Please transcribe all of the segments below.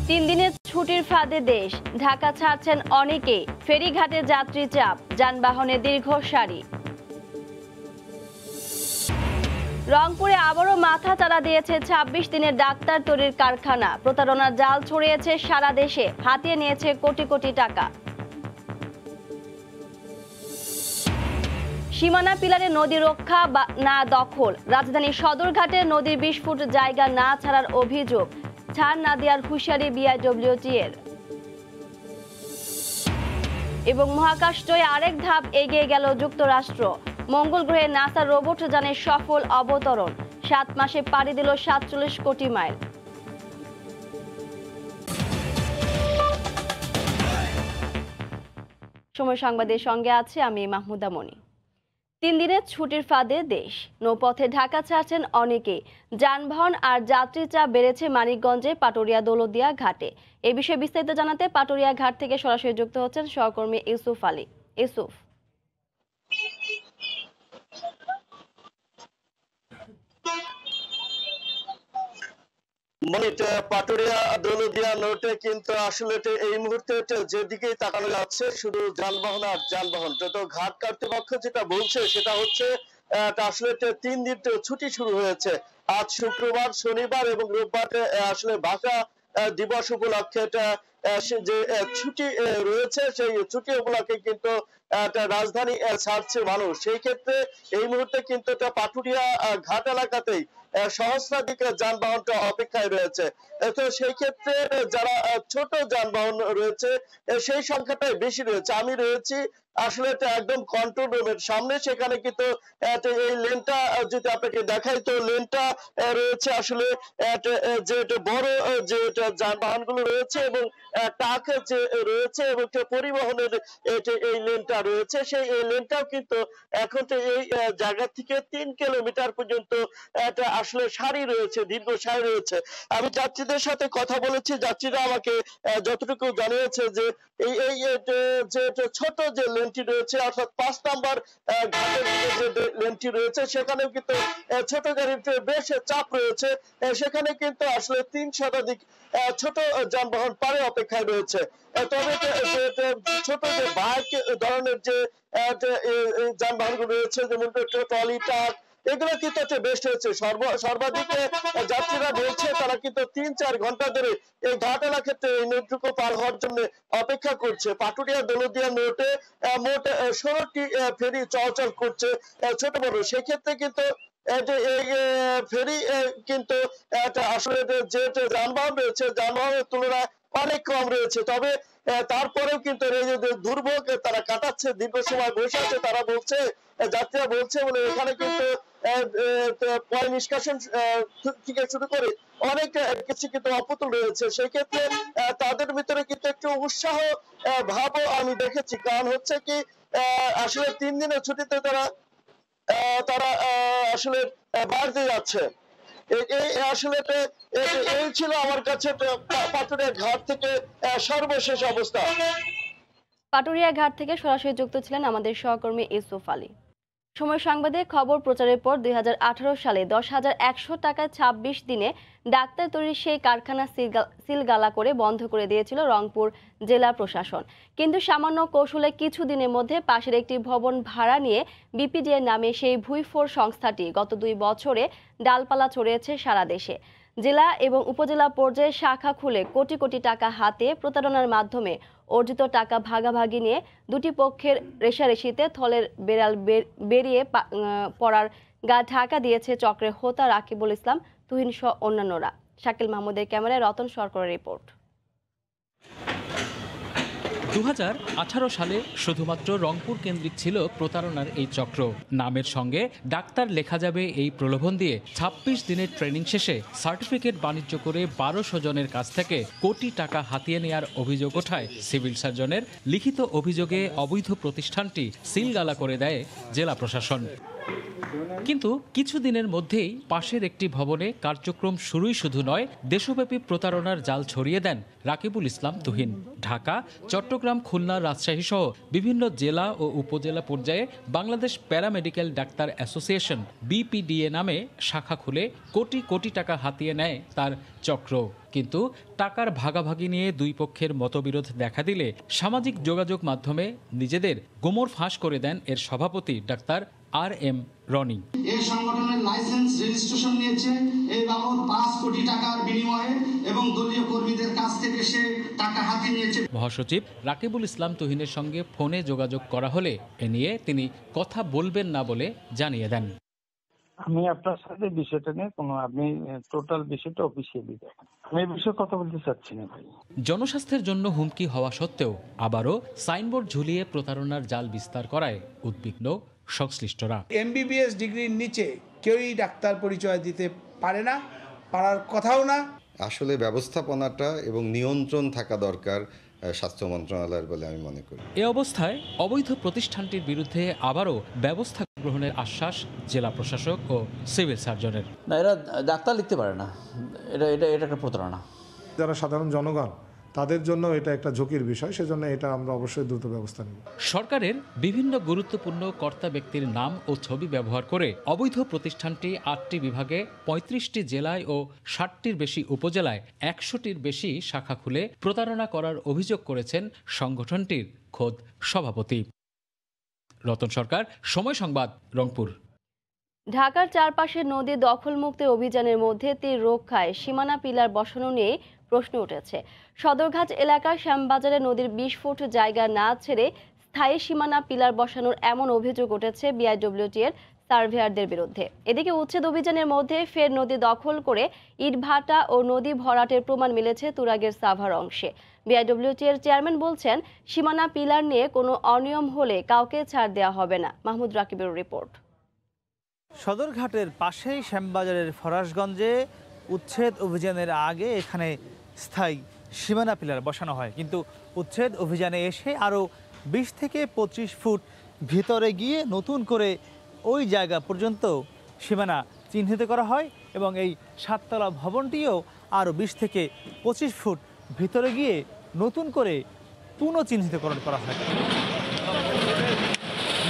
তিন দিনের ছুটির ফাঁদে দেশ, ঢাকা ছাড়ছেন অনেকে, ফেরিঘাটে যাত্রী চাপ, যানবাহনে দীর্ঘ সারি। রংপুরে আবারও মাথা চাড়া দিয়েছে ২৬ দিনের ডাক্তার তৈরির কারখানা, প্রতারণার জাল ছড়িয়েছে সারা দেশে, হাতিয়ে নিয়েছে কোটি কোটি টাকা। সীমানা পিলারে নদী রক্ষা না দখল, রাজধানীর সদরঘাটে নদীর ২০ ফুট জায়গা না ছাড়ার অভিযোগ, ছাড় না দেওয়ার হুঁশিয়ারি বিআইডব্লিউটি এর। এবং মহাকাশজয়ে আরেক ধাপ এগিয়ে গেল যুক্তরাষ্ট্র, মঙ্গল গ্রহে নাসার রোবট যানের সফল অবতরণ, ৭ মাসে পাড়ি দিল ৪৭ কোটি মাইল। সময় সংবাদের সঙ্গে আছে আমি মাহমুদা মনি। ৩ দিনের ছুটির ফাঁদে দেশ, নৌপথে ঢাকা ছাড়ছেন অনেকে, যানবাহন আর যাত্রী চাপ বেড়েছে মানিকগঞ্জে পাটুরিয়া দৌলতদিয়া ঘাটে। এ বিষয়ে বিস্তারিত জানাতে পাটুরিয়া ঘাট থেকে সরাসরি যুক্ত হচ্ছেন সহকর্মী ইউসুফ আলী। ইউসুফ, পাটুরিয়া দৌলতদিয়া নোটে কিন্তু আসলে এই মুহূর্তে যেদিকেই তাকানো যাচ্ছে শুধু যানবাহন আর যানবাহন। তো ঘাট কর্তৃপক্ষ যেটা বলছে সেটা হচ্ছে আসলে ৩ দিন ছুটি শুরু হয়েছে। আজ শুক্রবার, শনিবার এবং রোববার আসলে ভাষা দিবস উপলক্ষে যে ছুটি রয়েছে সেই ছুটি উপলক্ষে কিন্তু রাজধানী ছাড়ছে মানুষ। সেই ক্ষেত্রে এই মুহূর্তে কিন্তু পাটুরিয়া ঘাট এলাকাতেই সহস্রাধিক যানবাহনটা অপেক্ষায় রয়েছে। তো সেই ক্ষেত্রে যারা ছোট যানবাহন রয়েছে সেই সংখ্যাটাই বেশি রয়েছে। আমি রয়েছি আসলে একদম কন্ট্রোল রুমের সামনে, সেখানে কিন্তু এই লেনটা যদি আপনাকে দেখাই তো লেনটা রয়েছে আসলে যে বড় যে যানবাহন গুলো রয়েছে এবং ট্রাক যে রয়েছে এবং পরিবহনের এই লেনটা রয়েছে, সেই লেনটাও কিন্তু এখন এই জায়গা থেকে ৩ কিলোমিটার পর্যন্ত আসলে সারি রয়েছে, দীর্ঘ সারি রয়েছে। আমি যাত্রীদের সাথে কথা বলেছি, যাত্রীরা আমাকে যতটুকু জানিয়েছে যে এই যে ছোট যে লেনটি রয়েছে অর্থাৎ ৫ নম্বর ঘাটের যে লেনটি রয়েছে সেখানেও কিন্তু ছোট গাড়ির বেশ চাপ রয়েছে। সেখানে কিন্তু আসলে ৩ শতাধিক ছোট যানবাহন পারে অপেক্ষায় রয়েছে। তবে ছোট যে বাইক ধরনের যে যানবাহনগুলো রয়েছে যেমন ট্রলি, ট্রাক, এগুলো কিন্তু বেশ হয়েছে। সর্বাধিক যাত্রীরা বলছে তারা কিন্তু ৩-৪ ঘন্টা ধরে এই ঘাট এলাকাতে এই নোটটুকু পার হওয়ার জন্য অপেক্ষা করছে। পাটুরিয়া দৌলতদিয়া নোটে মোট ১৬টি ফেরি চলাচল করছে ছোট বড়। সেক্ষেত্রে কিন্তু এই ফেরি কিন্তু আসলে যে যানবাহন রয়েছে যানবাহনের তুলনায় অনেক কম রয়েছে। তবে তারপরেও কিন্তু এই যে দুর্ভোগ তারা কাটাচ্ছে, দীর্ঘ সময় বসে আছে, তারা বলছে, যাত্রীরা বলছে বলে এখানে কিন্তু পয় নিষ্কাশন থেকে শুরু করে অনেক কিছু কিন্তু অপতুল রয়েছে। সেই ক্ষেত্রে তাদের ভিতরে কিন্তু একটু উৎসাহ ভাবও আমি দেখেছি। কারণ হচ্ছে কি আসলে ৩ দিনের ছুটিতে তারা আসলে বাড়তে যাচ্ছে। আসলে এই ছিল আমার কাছে পাটুরিয়া ঘাট থেকে সর্বশেষ অবস্থা। পাটুরিয়া ঘাট থেকে সরাসরি যুক্ত ছিলেন আমাদের সহকর্মী ইউসুফ আলী। সময় সংবাদে খবর প্রচারের পর ২০১৮ সালে ১০,১০০ টাকায় ২৬ দিনে ডাক্তার তৈরির সেই কারখানা সিলগালা করে বন্ধ করে দিয়েছিল রংপুর জেলা প্রশাসন। কিন্তু সামান্য কৌশলে কিছু দিনের মধ্যে পাশের একটি ভবন ভাড়া নিয়ে বিপিডিএ নামে সেই ভুইফোর সংস্থাটি গত ২ বছরে ডালপালা ছড়িয়েছে সারা দেশে। জেলা এবং উপজেলা পর্যায়ে শাখা খুলে কোটি কোটি টাকা হাতে প্রতারণার মাধ্যমে অর্জিত টাকা ভাগাভাগি নিয়ে দুটি পক্ষের রেষারেষিতে থলের বেড়াল বেরিয়ে পড়ার গা ঢাকা দিয়েছে চক্রের হোতা রাকিবুল ইসলাম, তুহিন সহ অন্যান্যরা। শাকিল মাহমুদের ক্যামেরায় রতন সরকারের রিপোর্ট। ২০১৮ সালে শুধুমাত্র রংপুর কেন্দ্রিক ছিল প্রতারণার এই চক্র। নামের সঙ্গে ডাক্তার লেখা যাবে এই প্রলোভন দিয়ে ২৬ দিনের ট্রেনিং শেষে সার্টিফিকেট বাণিজ্য করে ১২০০ জনের কাছ থেকে কোটি টাকা হাতিয়ে নেয়ার অভিযোগ ওঠায় সিভিল সার্জনের লিখিত অভিযোগে অবৈধ প্রতিষ্ঠানটি সিলগালা করে দেয় জেলা প্রশাসন। কিন্তু কিছুদিনের মধ্যেই পাশের একটি ভবনে কার্যক্রম শুরুই শুধু নয়, দেশব্যাপী প্রতারণার জাল ছড়িয়ে দেন রাকিবুল ইসলাম তুহিন। ঢাকা, চট্টগ্রাম, খুলনা, রাজশাহী সহ বিভিন্ন জেলা ও উপজেলা পর্যায়ে বাংলাদেশ প্যারামেডিক্যাল ডাক্তার অ্যাসোসিয়েশন বিপিডিএ নামে শাখা খুলে কোটি কোটি টাকা হাতিয়ে নেয় তার চক্র। কিন্তু টাকার ভাগাভাগি নিয়ে দুই পক্ষের মতবিরোধ দেখা দিলে সামাজিক যোগাযোগ মাধ্যমে নিজেদের গোমর ফাঁস করে দেন এর সভাপতি ডাক্তার RM রনি। এই সংগঠনের লাইসেন্স রেজিস্ট্রেশন নিয়েছে এই বাবদ 5 কোটি টাকার বিনিময়ে এবং দলীয় কর্মীদের কাছ থেকে সে টাকা হাতিয়ে নিয়েছে। মহাসচিব রাকিবুল ইসলাম তুহিনের সঙ্গে ফোনে যোগাযোগ করা হলে এ নিয়ে তিনি কথা বলবেন না বলে জানিয়ে দেন। আমি আপনার সাথে বিষয়টা নিয়ে আপনি টোটাল বিষয়টা অফিসিয়ালি দেখেন, আমি এই বিষয়ে কথা বলতে চাচ্ছি না ভাই। জনস্বাস্থ্যের জন্য হুমকি হওয়া সত্ত্বেও আবারও সাইনবোর্ড ঝুলিয়ে প্রতারণার জাল বিস্তার করায় উদ্বিগ্ন সংশ্লিষ্টরা। MBBS ডিগ্রির নিচে কেউই ডাক্তার পরিচয় দিতে পারে না, পারার কথাও না। আসলে ব্যবস্থাপনাটা এবং নিয়ন্ত্রণ থাকা দরকার স্বাস্থ্য মন্ত্রণালয়ের বলে আমি মনে করি। এ অবস্থায় অবৈধ প্রতিষ্ঠানটির বিরুদ্ধে আবারও ব্যবস্থা গ্রহণের আশ্বাস জেলা প্রশাসক ও সিভিল সার্জনের। না, এরা ডাক্তার লিখতে পারে না, এটা একটা প্রতারণা। যারা সাধারণ জনগণ তাদের জন্য এটা একটা ঝুঁকির বিষয়, সেজন্য এটা আমরা অবশ্যই দ্রুত ব্যবস্থা নেব। সরকারের বিভিন্ন গুরুত্বপূর্ণ কর্তা ব্যক্তির নাম ও ছবি ব্যবহার করে অবৈধ প্রতিষ্ঠানটি 8টি বিভাগে 35টি জেলায় ও 60টির বেশি উপজেলায় 100টির বেশি শাখা খুলে প্রতারণা করার অভিযোগ করেছেন সংগঠনটির খোদ সভাপতি। রতন সরকার, সময় সংবাদ, রংপুর। ঢাকার চারপাশে নদী দখলমুক্তি অভিযানের মধ্যে তীর রক্ষায় সীমানা পিলার বসানো নিয়ে প্রশ্ন উঠেছে। সদরঘাট এলাকার শ্যামবাজারে নদীর 20 ফুট জায়গা না ছেড়ে স্থায়ী সীমানা পিলার বসানোর এমন অভিযোগ উঠেছে BIWT এর সার্ভেয়ারদের বিরুদ্ধে। এদিকে উচ্ছেদ অভিযানের মধ্যে ফের নদী দখল করে ইটভাটা ও নদী ভরাটের প্রমাণ মিলেছে তুরাগের সাভার অংশে। BIWT এর চেয়ারম্যান বলছেন, সীমানা পিলার নিয়ে কোনো অনিয়ম হলে কাউকে ছাড় দেওয়া হবে না। মাহমুদ রাকিবের রিপোর্ট। সদরঘাটের পাশেই শ্যামবাজারের ফরাসগঞ্জে উচ্ছেদ অভিযানের আগে এখানে স্থায়ী সীমানা পিলার বসানো হয়, কিন্তু উচ্ছেদ অভিযানে এসে আরও 20 থেকে 25 ফুট ভিতরে গিয়ে নতুন করে ওই জায়গা পর্যন্ত সীমানা চিহ্নিত করা হয় এবং এই 7তলা ভবনটিও আরও 20 থেকে 25 ফুট ভিতরে গিয়ে নতুন করে পুনঃচিহ্নিতকরণ করা হয়।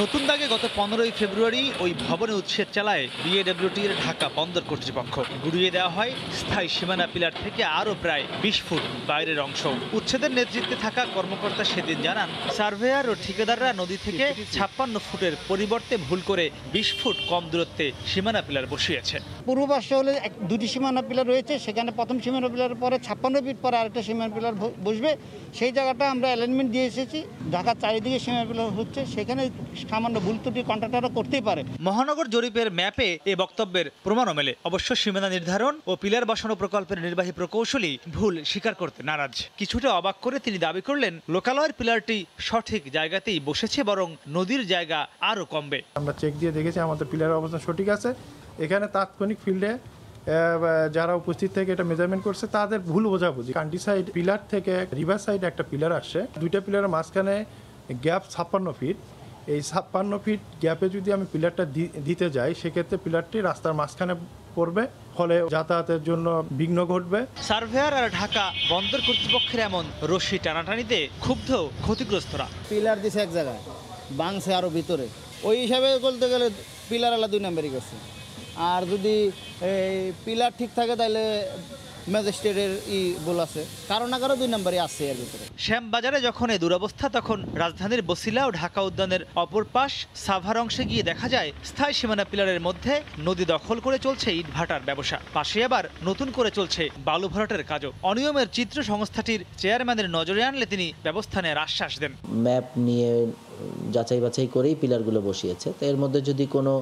নতুন দাগে গত 15ই ফেব্রুয়ারি ওই ভবনে উচ্ছেদ চালায় BIWT এর ঢাকা বন্দর কর্তৃপক্ষ। গুড়িয়ে দেওয়া হয় স্থায়ী সীমানা পিলার থেকে আরও প্রায় 20 ফুট বাইরের অংশ। উচ্ছেদের নেতৃত্বে থাকা কর্মকর্তা সেদিন জানান, সার্ভেয়ার ও ঠিকাদাররা নদী থেকে 56 ফুটের পরিবর্তে ভুল করে 20 ফুট কম দূরত্বে সীমানা পিলার বসিয়েছে। পূর্ব পাশে হলে দুটি সীমানা পিলার রয়েছে, সেখানে প্রথম সীমানা পিলারের পরে 56 ফিট পরে আরেকটা সীমানা পিলার বসবে। সেই জায়গাটা আমরা অ্যালাইনমেন্ট দিয়ে এসেছি। ঢাকার চারিদিকে সীমানা পিলার হচ্ছে, সেখানে সামান্য ভুল ত্রুটি কন্ট্রাক্টররা করতেই পারে। মহানগর জরিপের ম্যাপে এ বক্তব্যের প্রমাণও মেলে। অবশ্য সীমানা নির্ধারণ ও পিলার বসানো প্রকল্পের নির্বাহী প্রকৌশলী ভুল স্বীকার করতে নারাজ। কিছুটা অবাক করে তিনি দাবি করলেন, লোকালয়ের পিলারটি সঠিক জায়গাতেই বসেছে, বরং নদীর জায়গা আরও কমবে। আমরা চেক দিয়ে দেখেছি আমাদের পিলারের অবস্থান সঠিক আছে। এখানে তাৎক্ষণিক ফিল্ডে যারা উপস্থিত থেকে এটা মেজারমেন্ট করছে তাদের ভুল বোঝাবুঝি। কান্ট্রি সাইড পিলার থেকে রিভার সাইডে একটা পিলার আসছে, দুইটা পিলারের মাঝখানে গ্যাপ 56 ফিট। এই 56 ফিট গ্যাপে যদি আমি পিলারটা দিতে যাই, সেক্ষেত্রে পিলারটি রাস্তার মাঝখানে পড়বে, ফলে যাতায়াতের জন্য বিঘ্ন ঘটবে। সার্ভেয়ার আর ঢাকা বন্দর কর্তৃপক্ষের এমন রশি টানাটানিতে ক্ষুব্ধ ক্ষতিগ্রস্তরা। পিলার দিছে এক জায়গায়, বাংছে আরও ভিতরে। ওই হিসাবে বলতে গেলে পিলার আলা 2 নম্বরই করছে। আর যদি এই পিলার ঠিক থাকে তাহলে ম্যাজিস্ট্রেটের ভুল আছে, কারো না কারো 2 নম্বরই আছে এর ভিতরে। শ্যামবাজারে যখন এই দুরবস্থা, তখন রাজধানীর বসিলা ও ঢাকা উদ্যানের অপর পাশ সাভার অংশে গিয়ে দেখা যায় স্থায়ী সীমানা পিলারের মধ্যে নদী দখল করে চলছে ইটভাটার ব্যবসা। পাশে আবার নতুন করে চলছে বালু ভরাটের কাজও। অনিয়মের চিত্র সংস্থাটির চেয়ারম্যানের নজরে আনলে তিনি ব্যবস্থা নেওয়ার আশ্বাস দেন। ম্যাপ নিয়ে যাচাই বাছাই করেই পিলারগুলো বসিয়েছে, তো এর মধ্যে যদি কোনো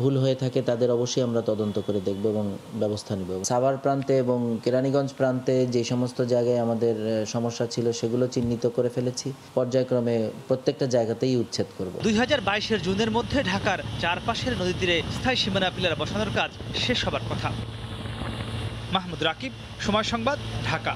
ভুল হয়ে থাকে তাদের অবশ্যই আমরা তদন্ত করে দেখব এবং ব্যবস্থা নেব। সাভার প্রান্তে এবং কেরানীগঞ্জ প্রান্তে যে সমস্ত জায়গায় আমাদের সমস্যা ছিল সেগুলো চিহ্নিত করে ফেলেছি। পর্যায়ক্রমে প্রত্যেকটা জায়গাতেই উচ্ছেদ করব। 2022-এর জুনের মধ্যে ঢাকার চারপাশের নদী তীরে স্থায়ী সীমানা পিলার বসানোর কাজ শেষ হবার কথা। মাহমুদ রাকিব, সময় সংবাদ, ঢাকা।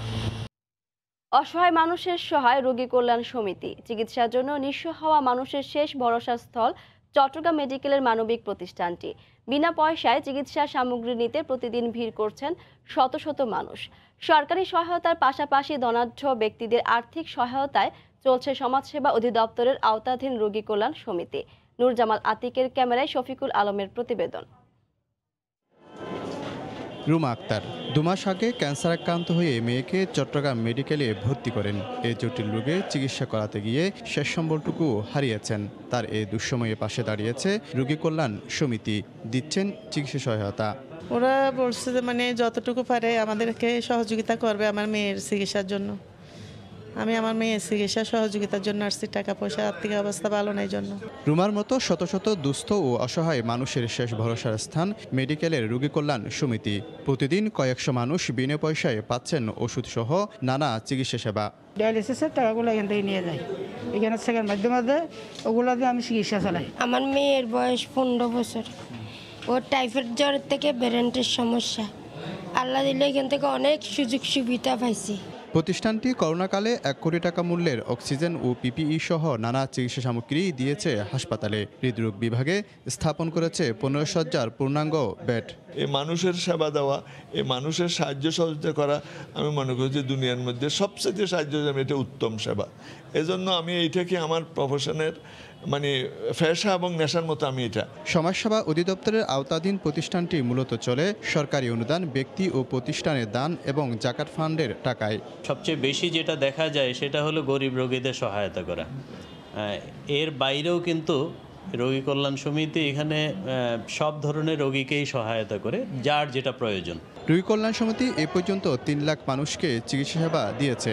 অসহায় মানুষের সহায় রোগী কল্যাণ সমিতি। চিকিৎসার জন্য নিঃস্ব হওয়া মানুষের শেষ ভরসা স্থল চট্টগ্রাম মেডিকেলের মানবিক প্রতিষ্ঠানটি। বিনা পয়সায় চিকিৎসা সামগ্রী নিতে প্রতিদিন ভিড় করছেন শত শত মানুষ। সরকারি সহায়তার পাশাপাশি ধনাঢ্য ব্যক্তিদের আর্থিক সহায়তায় চলছে সমাজসেবা অধিদপ্তরের আওতাধীন রোগী কল্যাণ সমিতি। নূর জামাল আতিকের ক্যামেরায় শফিকুল আলমের প্রতিবেদন। রুমা আক্তার 2 মাস আগে ক্যান্সার আক্রান্ত হয়ে মেয়েকে চট্টগ্রাম মেডিকেলে ভর্তি করেন। এই জটিল রোগে চিকিৎসা করাতে গিয়ে শেষ সম্বলটুকু হারিয়েছেন। তার এই দুঃসময়ে পাশে দাঁড়িয়েছে রোগী কল্যাণ সমিতি, দিচ্ছেন চিকিৎসা সহায়তা। ওরা বলছে যে মানে যতটুকু পারে আমাদেরকে সহযোগিতা করবে আমার মেয়ের চিকিৎসার জন্য। আমি আমার মেয়ের চিকিৎসা সহযোগিতার জন্য আসছি, টাকা পয়সা আর্থিক অবস্থা ভালো নাই জন্য। রুমার মতো শত শত দুস্থ ও অসহায় মানুষের শেষ ভরসার স্থান মেডিকেলের রোগী কল্যাণ সমিতি। প্রতিদিন কয়েকশো মানুষ বিনা পয়সায় পাচ্ছেন ওষুধ সহ নানা চিকিৎসা সেবা। ডায়ালিসিসের টাকাগুলো এখান থেকে নিয়ে যাই, এখানে সেকেন্ড মাধ্যমে ওগুলো দিয়ে আমি চিকিৎসা চালাই। আমার মেয়ের বয়স 15 বছর, ওর টাইফয়েড জ্বরের থেকে ব্রেনের সমস্যা। আল্লাহ দিলে এখান থেকে অনেক সুযোগ সুবিধা পাইছি। প্রতিষ্ঠানটি করোনাকালে 1 কোটি টাকা মূল্যের অক্সিজেন ও পিপিই সহ নানা চিকিৎসা সামগ্রী দিয়েছে হাসপাতালে। হৃদরোগ বিভাগে স্থাপন করেছে 15 শয্যার পূর্ণাঙ্গ বেড। এই মানুষের সেবা দেওয়া, এই মানুষের সাহায্য সহযোগিতা করা, আমি মনে করি যে দুনিয়ার মধ্যে সবচেয়ে সাহায্য এটা উত্তম সেবা। এজন্য আমি এইটাকে আমার প্রফেশনের মানে পেশা এবং নেশার মতো আমি এটা। সমাজসেবা অধিদপ্তরের আওতাধীন প্রতিষ্ঠানটি মূলত চলে সরকারি অনুদান, ব্যক্তি ও প্রতিষ্ঠানের দান এবং জাকাত ফান্ডের টাকায়। সবচেয়ে বেশি যেটা দেখা যায় সেটা হলো গরিব রোগীদের সহায়তা করা। এর বাইরেও কিন্তু রোগী কল্যাণ সমিতি এখানে সব ধরনের রোগীকেই সহায়তা করে, যার যেটা প্রয়োজন। রোগী কল্যাণ সমিতি এ পর্যন্ত 3 লাখ মানুষকে চিকিৎসা সেবা দিয়েছে।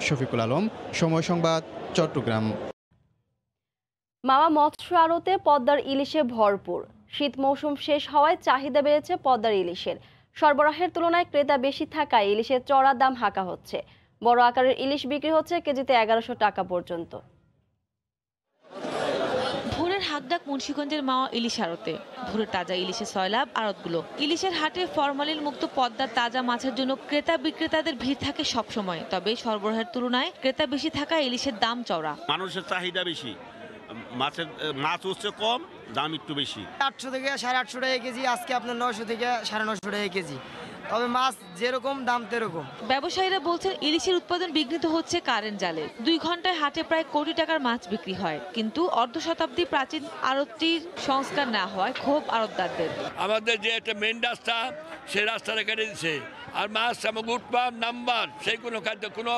শফিকুল আলম, সময় সংবাদ, চট্টগ্রাম। মাওয়া মৎস্য আড়তে পদ্মার ইলিশে ভরপুর। শীত মৌসুম শেষ হওয়ায় চাহিদা বেড়েছে পদ্মার ইলিশের। সরবরাহের তুলনায় ক্রেতা বেশি থাকায় ইলিশের চড়া দাম হাঁকা হচ্ছে। বড় আকারের ইলিশ বিক্রি হচ্ছে কেজিতে 1100 টাকা পর্যন্ত। ভোরের হাকডাক মুন্সিগঞ্জের মাওয়া ইলিশ আড়তে। ভোরের তাজা ইলিশের সয়লাভ আড়তগুলো। ইলিশের হাটে ফরমালিন মুক্ত পদ্মার তাজা মাছের জন্য ক্রেতা বিক্রেতাদের ভিড় থাকে সবসময়। তবে সরবরাহের তুলনায় ক্রেতা বেশি থাকায় ইলিশের দাম চওড়া। মানুষের চাহিদা বেশি, মাছ হচ্ছে কম, দাম একটু বেশি। 800 থেকে 850 টাকা কেজি, আজকে আপনার 900 থেকে 950 টাকা কেজি। তবে মাছ যেরকম দাম তেরকম। ব্যবসায়ীরা বলছেন ইলিশের উৎপাদন বিঘ্নিত হচ্ছে কারেন্ট জালে। 2 ঘন্টায় হাটে প্রায় কোটি টাকার মাছ বিক্রি হয়, কিন্তু অর্ধ শতাব্দী প্রাচীন আড়তটির সংস্কার না হওয়ায় ক্ষোভ আড়তদারদের। আমাদের যে একটা মেন রাস্তা, সেই রাস্তাটা কেটে দিচ্ছে, আর মাছ এবং উৎপাদ নাম্বার সেই কোনো খাদ্য কোনো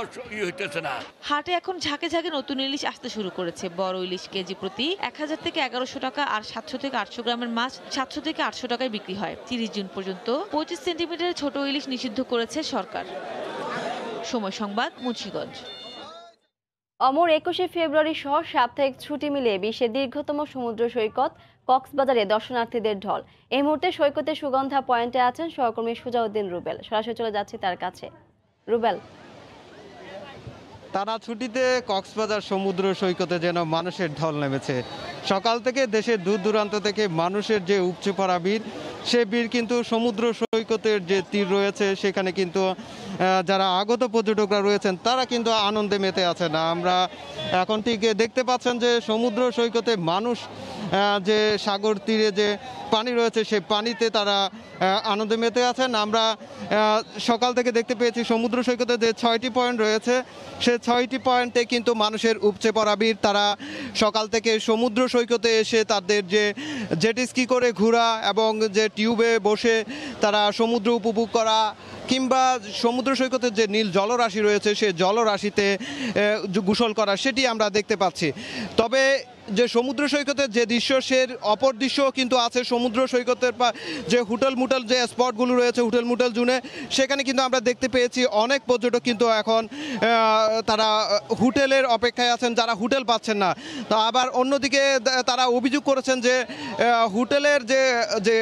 হইতেছে না। হাটে এখন ঝাঁকে ঝাঁকে নতুন ইলিশ আসতে শুরু করেছে। বড় ইলিশ কেজি প্রতি 1000 থেকে 1100 টাকা, আর 700 থেকে 800 গ্রামের মাছ 700 থেকে 800 টাকায় বিক্রি হয়। 30 জুন পর্যন্ত 25 সেন্টিমিটারের ছোট ইলিশ নিষিদ্ধ করেছে সরকার। সময় সংবাদ, মুন্সিগঞ্জ। অমর 21শে ফেব্রুয়ারি সহ সাপ্তাহিক ছুটি মিলিয়ে বিশ্বের দীর্ঘতম সমুদ্র সৈকত কক্সবাজারে দর্শনার্থীদের ঢল। এই মুহূর্তে সৈকতে সুগন্ধা পয়েন্টে আছেন সহকর্মী সুজাউদ্দিন রুবেল। সরাসরি চলে যাচ্ছি তার কাছে। রুবেল, টানা ছুটিতে কক্সবাজার সমুদ্র সৈকতে যেন মানুষের ঢল নেমেছে। সকাল থেকে দেশের দূর দূরান্ত থেকে মানুষের যে উপচে পড়া ভিড়, সে ভিড় কিন্তু সমুদ্র সৈকতের যে তীর রয়েছে সেখানে কিন্তু যারা আগত পর্যটকরা রয়েছেন তারা কিন্তু আনন্দে মেতে আছেন। আমরা এখন ঠিক দেখতে পাচ্ছেন যে সমুদ্র সৈকতে মানুষ যে সাগর তীরে যে পানি রয়েছে সেই পানিতে তারা আনন্দে মেতে আছেন। আমরা সকাল থেকে দেখতে পেয়েছি সমুদ্র সৈকতে যে 6টি পয়েন্ট রয়েছে সে 6টি পয়েন্টে কিন্তু মানুষের উপচে পড়া ভিড়। তারা সকাল থেকে সমুদ্র সৈকতে এসে তাদের যে জেট স্কি করে ঘোরা এবং যে টিউবে বসে তারা সমুদ্র উপভোগ করা, কিংবা সমুদ্র সৈকতের যে নীল জলরাশি রয়েছে সে জলরাশিতে গোসল করা, সেটি আমরা দেখতে পাচ্ছি। তবে যে সমুদ্র সৈকতের যে দৃশ্য, সে অপর দৃশ্য কিন্তু আছে সমুদ্র সৈকতের যে হোটেল মুটেল যে স্পটগুলো রয়েছে, হোটেল মুটেল জুনে, সেখানে কিন্তু আমরা দেখতে পেয়েছি অনেক পর্যটক কিন্তু এখন তারা হোটেলের অপেক্ষায় আছেন, যারা হোটেল পাচ্ছেন না। তো আবার অন্যদিকে তারা অভিযোগ করেছেন যে হোটেলের যে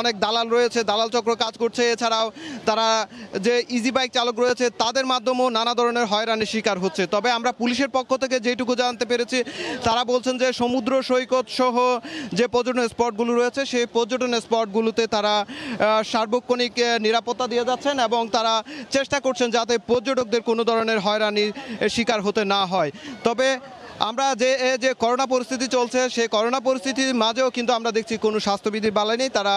অনেক দালাল রয়েছে, দালাল চক্র কাজ করছে। এছাড়াও তারা যে ইজি বাইক চালক রয়েছে তাদের মাধ্যমেও নানা ধরনের হয়রানির শিকার হচ্ছে। তবে আমরা পুলিশের পক্ষ থেকে যেটুকু জানতে পেরেছি, তারা বলছেন যে সমুদ্র সৈকত সহ যে পর্যটন স্পটগুলো রয়েছে সেই পর্যটন স্পটগুলোতে তারা সার্বক্ষণিক নিরাপত্তা দিয়ে যাচ্ছেন এবং তারা চেষ্টা করছেন যাতে পর্যটকদের কোনো ধরনের হয়রানির শিকার হতে না হয়। তবে আমরা যে করোনা পরিস্থিতি চলছে সেই করোনা পরিস্থিতির মাঝেও কিন্তু আমরা দেখছি কোনো স্বাস্থ্যবিধি বালাই নেই, তারা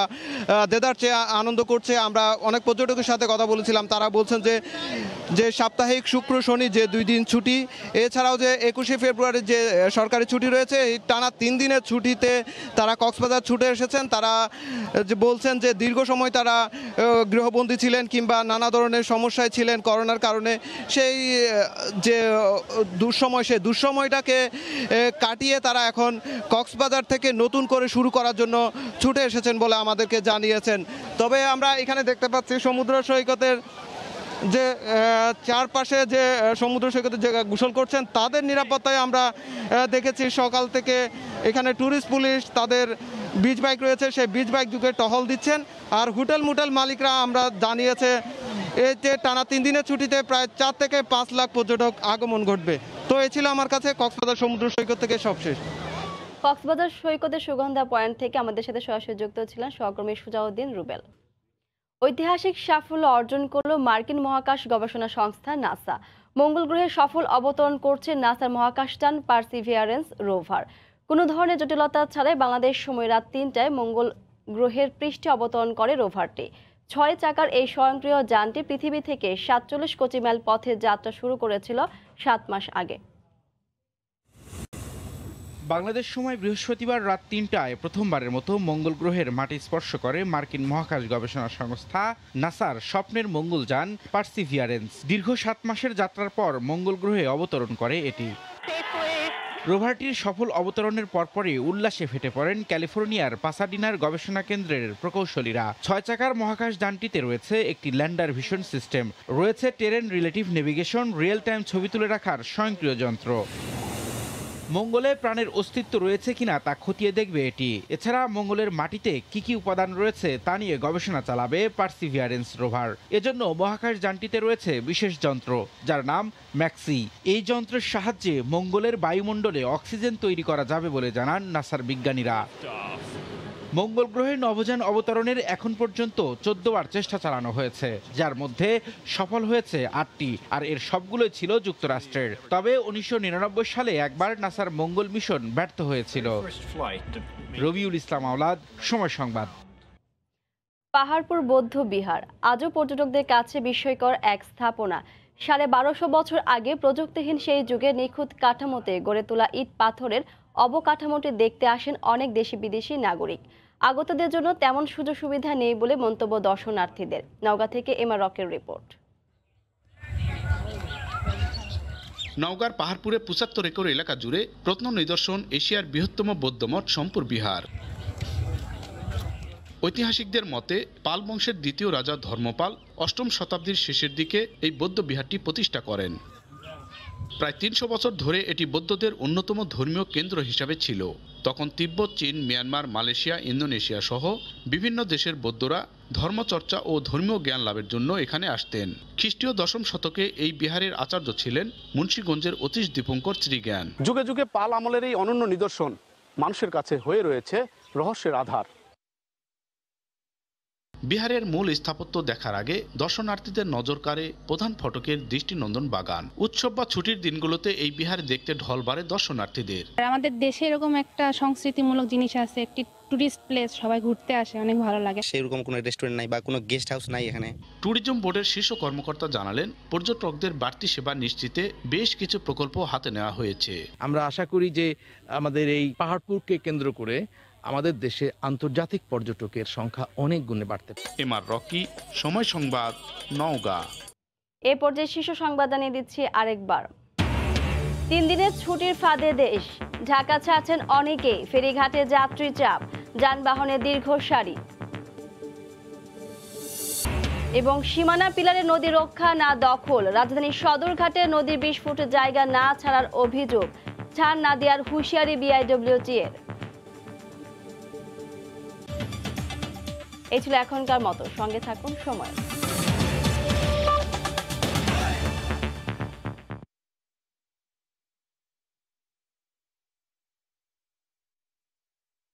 দেদার চেয়ে আনন্দ করছে। আমরা অনেক পর্যটকের সাথে কথা বলেছিলাম, তারা বলছেন যে সাপ্তাহিক শুক্র শনি যে 2 দিন ছুটি, এছাড়াও যে 21শে ফেব্রুয়ারি যে সরকারি ছুটি রয়েছে, এই টানা 3 দিনের ছুটিতে তারা কক্সবাজার ছুটে এসেছেন। তারা যে বলছেন যে দীর্ঘ সময় তারা গৃহবন্দী ছিলেন কিংবা নানা ধরনের সমস্যায় ছিলেন করোনার কারণে, সেই যে দুঃসময় সেই দুঃসময়টাকে কাটিয়ে তারা এখন কক্সবাজার থেকে নতুন করে শুরু করার জন্য ছুটে এসেছেন বলে আমাদেরকে জানিয়েছেন। তবে আমরা এখানে দেখতে পাচ্ছি সমুদ্র সৈকতের যে চারপাশে যে সমুদ্র সৈকতে যে গোসল করছেন তাদের নিরাপত্তায় আমরা দেখেছি সকাল থেকে এখানে ট্যুরিস্ট পুলিশ তাদের বিচ বাইক রয়েছে, সেই বিচ বাইক যুগে টহল দিচ্ছেন। আর হোটেল মালিকরা আমরা জানিয়েছে এই যে টানা 3 দিনের ছুটিতে প্রায় 4 থেকে 5 লাখ পর্যটক আগমন ঘটবে। তো এই ছিল আমার কাছে কক্সবাজার সমুদ্র সৈকত থেকে সবশেষ। কক্সবাজার সৈকতের সুগন্ধা পয়েন্ট থেকে আমাদের সাথে সরাসরি যুক্ত ছিলেন সহকর্মী সুজাউদ্দিন রুবেল। ঐতিহাসিক সাফল্য অর্জন করল মার্কিন মহাকাশ গবেষণা সংস্থা নাসা। মঙ্গল গ্রহে সফল অবতরণ করছে নাসার মহাকাশযান পারসিভিয়ারেন্স রোভার। কোনো ধরনের জটিলতা ছাড়াই বাংলাদেশ সময় রাত 3টায় মঙ্গল গ্রহের পৃষ্ঠে অবতরণ করে রোভারটি। 6 চাকার এই স্বয়ংক্রিয় যানটি পৃথিবী থেকে 47 কোটি মাইল পথের যাত্রা শুরু করেছিল 7 মাস আগে। বাংলাদেশ সময় বৃহস্পতিবার রাত 3টায় প্রথমবারের মতো মঙ্গল গ্রহের মাটি স্পর্শ করে মার্কিন মহাকাশ গবেষণা সংস্থা নাসার স্বপ্নের মঙ্গলযান পারসিভিয়ারেন্স। দীর্ঘ 7 মাসের যাত্রার পর মঙ্গল গ্রহে অবতরণ করে এটি। রোভারটির সফল অবতরণের পরপরই উল্লাসে ফেটে পড়েন ক্যালিফোর্নিয়ার পাসাডিনার গবেষণা কেন্দ্রের প্রকৌশলীরা। 6 চাকার মহাকাশ যানটিতে রয়েছে একটি ল্যান্ডার ভিশন সিস্টেম, রয়েছে terrain relative navigation, real time ছবি তুলে রাখার স্বয়ংক্রিয় যন্ত্র। মঙ্গলে প্রাণের অস্তিত্ব রয়েছে কিনা তা খতিয়ে দেখবে এটি। এছাড়া মঙ্গলের মাটিতে কি উপাদান রয়েছে তা নিয়ে গবেষণা চালাবে পারসিভিয়ারেন্স রোভার। এজন্য মহাকাশ যানটিতে রয়েছে বিশেষ যন্ত্র যার নাম ম্যাক্সি। এই যন্ত্রের সাহায্যে মঙ্গলের বায়ুমণ্ডলে অক্সিজেন তৈরি করা যাবে বলে জানান নাসার বিজ্ঞানীরা। মঙ্গল গ্রহে নভোযান অবতরণের এখন পর্যন্ত 14 বার চেষ্টা চালানো হয়েছে, যার মধ্যে সফল হয়েছে 8টি, আর এর সবগুলোই ছিল যুক্তরাষ্ট্রের। তবে 1999 সালে একবার নাসার মঙ্গল মিশন ব্যর্থ হয়েছিল। রবিউল ইসলাম আওলাদ, সময় সংবাদ। পাহাড়পুর বৌদ্ধ বিহার আজও পর্যটকদের কাছে বিস্ময়কর এক স্থাপনা। 1250 বছর আগে প্রযুক্তিহীন সেই যুগে নিখুঁত কাঠামোতে গড়ে তোলা ইট পাথরের অবকাঠামোটি দেখতে আসেন অনেক দেশি বিদেশি নাগরিক। আগতদের জন্য তেমন সুযোগ সুবিধা নেই বলে মন্তব্য দর্শনার্থীদের। নওগাঁ থেকে এমআর রকের রিপোর্ট। নওগাঁর পাহাড়পুরে 75 একর এলাকা জুড়ে প্রত্ন নিদর্শন এশিয়ার বৃহত্তম বৌদ্ধমঠ সোমপুর বিহার। ঐতিহাসিকদের মতে পাল বংশের দ্বিতীয় রাজা ধর্মপাল 8ম শতাব্দীর শেষের দিকে এই বৌদ্ধ বিহারটি প্রতিষ্ঠা করেন। প্রায় 300 বছর ধরে এটি বৌদ্ধদের অন্যতম ধর্মীয় কেন্দ্র হিসাবে ছিল। তখন তিব্বত, চীন, মিয়ানমার, মালয়েশিয়া, ইন্দোনেশিয়া সহ বিভিন্ন দেশের বৌদ্ধরা ধর্মচর্চা ও ধর্মীয় জ্ঞান লাভের জন্য এখানে আসতেন। খ্রিস্টীয় 10ম শতকে এই বিহারের আচার্য ছিলেন মুন্সিগঞ্জের অতীশ দীপঙ্কর শ্রীজ্ঞান। যুগে যুগে পাল আমলের এই অনন্য নিদর্শন মানুষের কাছে হয়ে রয়েছে রহস্যের আধার। বিহারের মূল স্থাপত্য দেখার আগে দর্শনার্থীদের নজর কাড়ে প্রধান ফটকের দৃষ্টিনন্দন বাগান। উৎসব বা ছুটির দিনগুলোতে এই বিহার দেখতে ঢল বাড়ে দর্শনার্থীদের। আমাদের দেশে এরকম একটা সংস্কৃতিমূলক জিনিস আছে, একটি টুরিস্ট প্লেস, সবাই ঘুরতে আসে, অনেক ভালো লাগে। সেরকম কোনো রেস্টুরেন্ট নাই বা কোনো গেস্ট হাউস নাই এখানে। ট্যুরিজম বোর্ডের শীর্ষ কর্মকর্তা জানালেন, পর্যটকদের বাড়তি সেবা নিশ্চিতে বেশ কিছু প্রকল্প হাতে নেওয়া হয়েছে। আমরা আশা করি যে আমাদের এই পাহাড়পুরকে কেন্দ্র করে আমাদের দেশে আন্তর্জাতিক পর্যটকের সংখ্যা অনেক গুণে বাড়তে পারে। এমআর রকি, সময় সংবাদ, নওগাঁ। এই পর্যায়ে শীর্ষ সংবাদ জানিয়ে দিচ্ছি আরেকবার। 3 দিনের ছুটির ফাঁদে দেশ, ঢাকা ছাড়ছেন অনেকে, ফেরিঘাটে যাত্রী চাপ, যানবাহনের দীর্ঘ সারি। এবং সীমানা পিলারে নদী রক্ষা না দখল, রাজধানীর সদরঘাটে নদীর 20 ফুট জায়গা না ছাড়ার অভিযোগ, ছাড় না দেওয়ার হুঁশিয়ারি বিআইডব্লিউটি এর। এই ছিল এখনকার মতো, সঙ্গে থাকুন সময়।